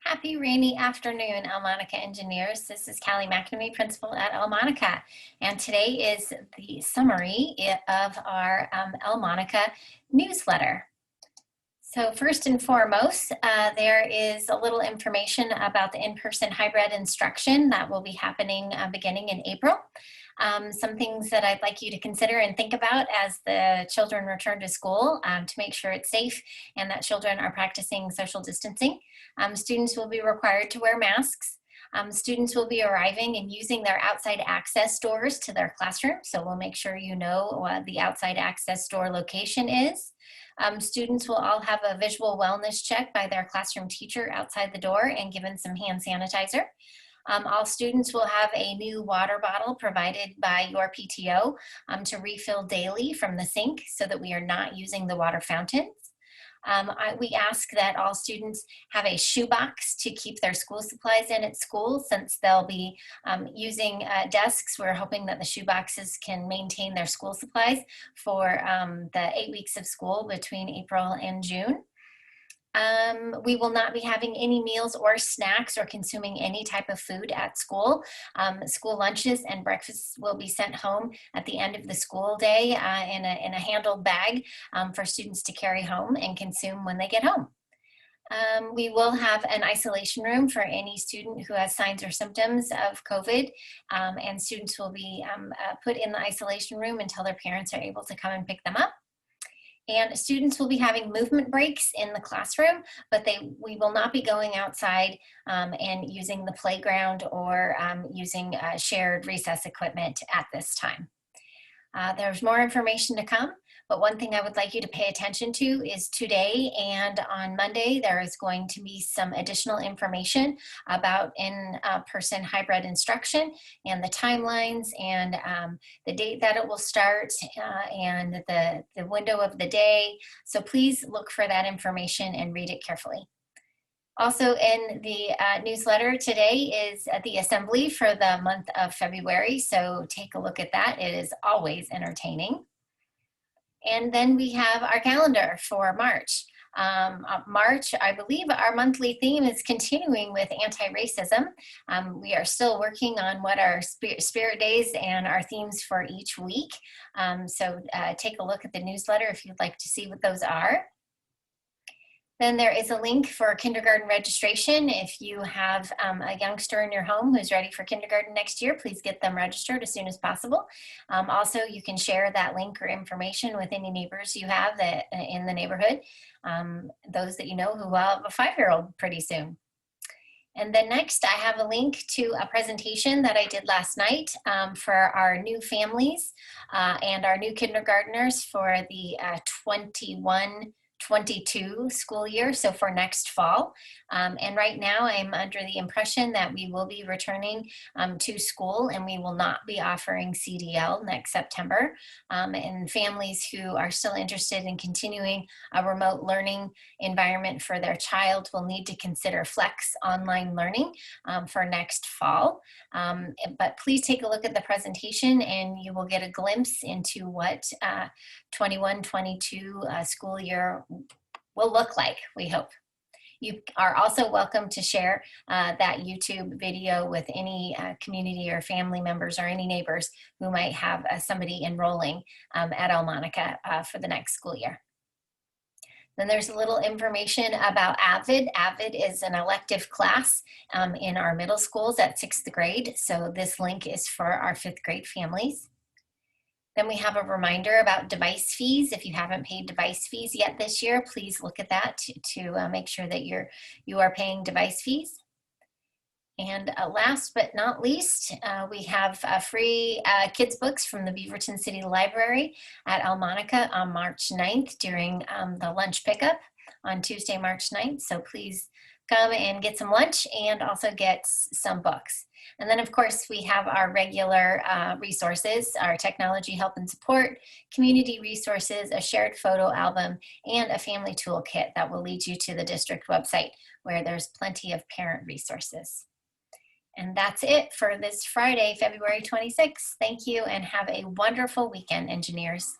Happy rainy afternoon, Elmonica engineers. This is Callie McNamee, principal at Elmonica, and today is the summary of our Elmonica newsletter. So first and foremost, there is a little information about the in-person hybrid instruction that will be happening beginning in April. Some things that I'd like you to consider and think about as the children return to school to make sure it's safe and that children are practicing social distancing. Students will be required to wear masks. Students will be arriving and using their outside access doors to their classroom, so we'll make sure you know what the outside access door location is. Students will all have a visual wellness check by their classroom teacher outside the door and given some hand sanitizer. All students will have a new water bottle provided by your PTO to refill daily from the sink so that we are not using the water fountains. We ask that all students have a shoebox to keep their school supplies in at school. Since they'll be using desks, we're hoping that the shoeboxes can maintain their school supplies for the 8 weeks of school between April and June. We will not be having any meals or snacks or consuming any type of food at school. School lunches and breakfasts will be sent home at the end of the school day in a handled bag for students to carry home and consume when they get home. We will have an isolation room for any student who has signs or symptoms of COVID, and students will be put in the isolation room until their parents are able to come and pick them up. And students will be having movement breaks in the classroom, but we will not be going outside and using the playground or using shared recess equipment at this time. There's more information to come, but one thing I would like you to pay attention to is today and on Monday, there is going to be some additional information about in-person hybrid instruction and the timelines and the date that it will start and the window of the day. So please look for that information and read it carefully. Also in the newsletter today is the assembly for the month of February, so take a look at that. It is always entertaining. And then we have our calendar for March. March, I believe our monthly theme is continuing with anti-racism. We are still working on what our spirit days and our themes for each week. So take a look at the newsletter if you'd like to see what those are. Then there is a link for kindergarten registration. If you have a youngster in your home who's ready for kindergarten next year, please get them registered as soon as possible. Also, you can share that link or information with any neighbors you have that in the neighborhood, those that you know who will have a 5-year-old pretty soon. And then next, I have a link to a presentation that I did last night for our new families and our new kindergartners for the 21-22 school year, so for next fall. And right now I'm under the impression that we will be returning to school and we will not be offering CDL next September. And families who are still interested in continuing a remote learning environment for their child will need to consider flex online learning for next fall. But please take a look at the presentation and you will get a glimpse into what 21-22 school year will look like, we hope. You are also welcome to share that YouTube video with any community or family members or any neighbors who might have somebody enrolling at Elmonica for the next school year. Then there's a little information about Avid. Avid is an elective class in our middle schools at 6th grade. So this link is for our 5th grade families. Then we have a reminder about device fees. If you haven't paid device fees yet this year, please look at that to make sure that you are paying device fees. And last but not least, we have free kids books from the Beaverton City Library at Elmonica on March 9th during the lunch pickup on Tuesday, March 9th. So please come and get some lunch and also get some books. And then of course we have our regular resources, our technology help and support, community resources, a shared photo album, and a family toolkit that will lead you to the district website where there's plenty of parent resources. And that's it for this Friday, February 26th. Thank you and have a wonderful weekend, engineers.